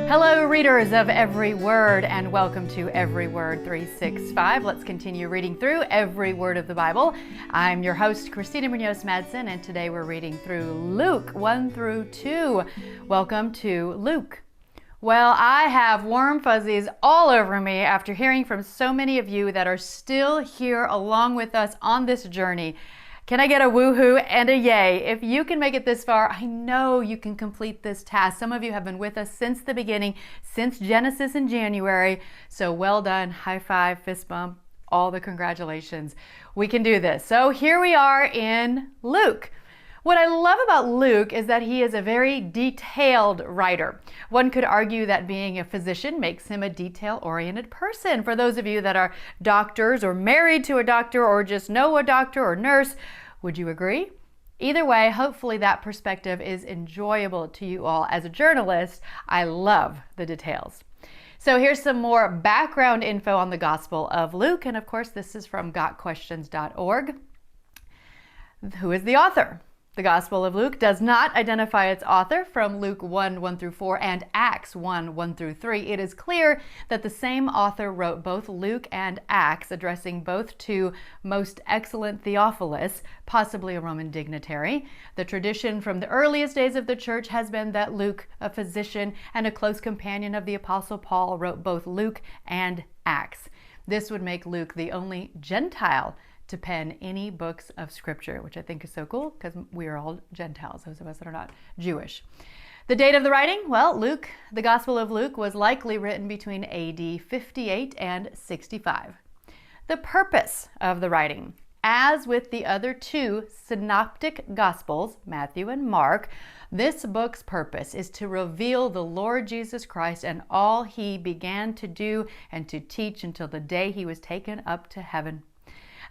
Hello, readers of Every Word, and welcome to EveryWord365. Let's continue reading through every word of the Bible. I'm your host, Christina Munoz-Madsen, and today we're reading through Luke 1 through 2. Welcome to Luke. Well, I have warm fuzzies all over me after hearing from so many of you that are still here along with us on this journey. Can I get a woohoo and a yay? If you can make it this far, I know you can complete this task. Some of you have been with us since the beginning, since Genesis in January. So well done, high five, fist bump, all the congratulations. We can do this. So here we are in Luke. What I love about Luke is that he is a very detailed writer. One could argue that being a physician makes him a detail-oriented person. For those of you that are doctors or married to a doctor or just know a doctor or nurse, would you agree? Either way, hopefully that perspective is enjoyable to you all. As a journalist, I love the details. So here's some more background info on the Gospel of Luke. And of course, this is from gotquestions.org. Who is the author? The Gospel of Luke does not identify its author from Luke 1 through 4 and Acts 1 through 3. It is clear that the same author wrote both Luke and Acts, addressing both to most excellent Theophilus, possibly a Roman dignitary. The tradition from the earliest days of the church has been that Luke, a physician and a close companion of the Apostle Paul, wrote both Luke and Acts. This would make Luke the only Gentile to pen any books of scripture, which I think is so cool because we are all Gentiles, those of us that are not Jewish. The date of the writing? Well, Luke, the Gospel of Luke, was likely written between AD 58 and 65. The purpose of the writing. As with the other two synoptic Gospels, Matthew and Mark, this book's purpose is to reveal the Lord Jesus Christ and all he began to do and to teach until the day he was taken up to heaven.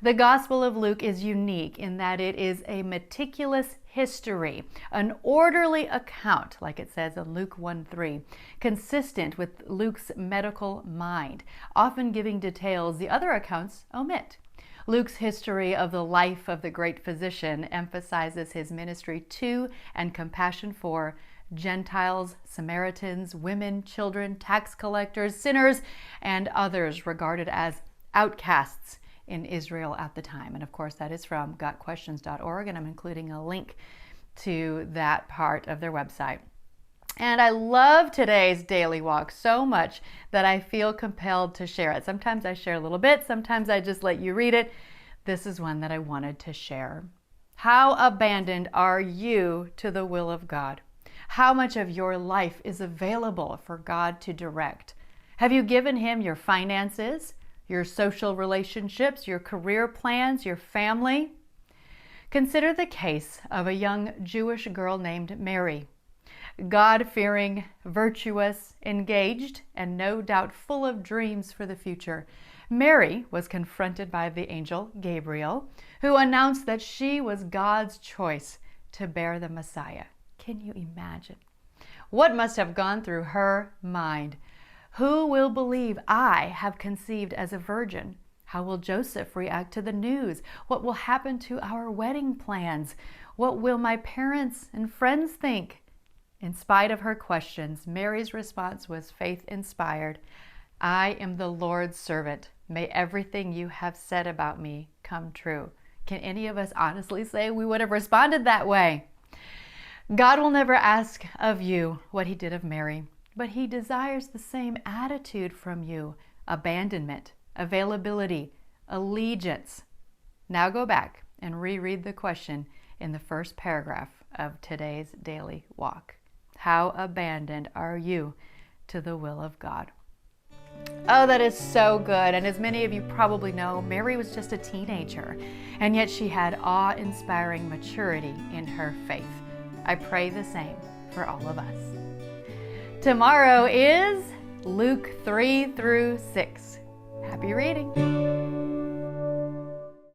The Gospel of Luke is unique in that it is a meticulous history, an orderly account, like it says in Luke 1:3, consistent with Luke's medical mind, often giving details the other accounts omit. Luke's history of the life of the great physician emphasizes his ministry to and compassion for Gentiles, Samaritans, women, children, tax collectors, sinners, and others regarded as outcasts in Israel at the time. And of course, that is from gotquestions.org, and I'm including a link to that part of their website. And I love today's daily walk so much that I feel compelled to share it. Sometimes I share a little bit, sometimes I just let you read it. This is one that I wanted to share. How abandoned are you to the will of God? How much of your life is available for God to direct? Have you given him your finances, your social relationships, your career plans, your family? Consider the case of a young Jewish girl named Mary. God-fearing, virtuous, engaged, and no doubt full of dreams for the future. Mary was confronted by the angel Gabriel, who announced that she was God's choice to bear the Messiah. Can you imagine? What must have gone through her mind? Who will believe I have conceived as a virgin? How will Joseph react to the news? What will happen to our wedding plans? What will my parents and friends think? In spite of her questions, Mary's response was faith-inspired. I am the Lord's servant. May everything you have said about me come true. Can any of us honestly say we would have responded that way? God will never ask of you what he did of Mary, but he desires the same attitude from you: abandonment, availability, allegiance. Now go back and reread the question in the first paragraph of today's daily walk. How abandoned are you to the will of God? Oh, that is so good. And as many of you probably know, Mary was just a teenager, and yet she had awe-inspiring maturity in her faith. I pray the same for all of us. Tomorrow is Luke 3 through 6. Happy reading.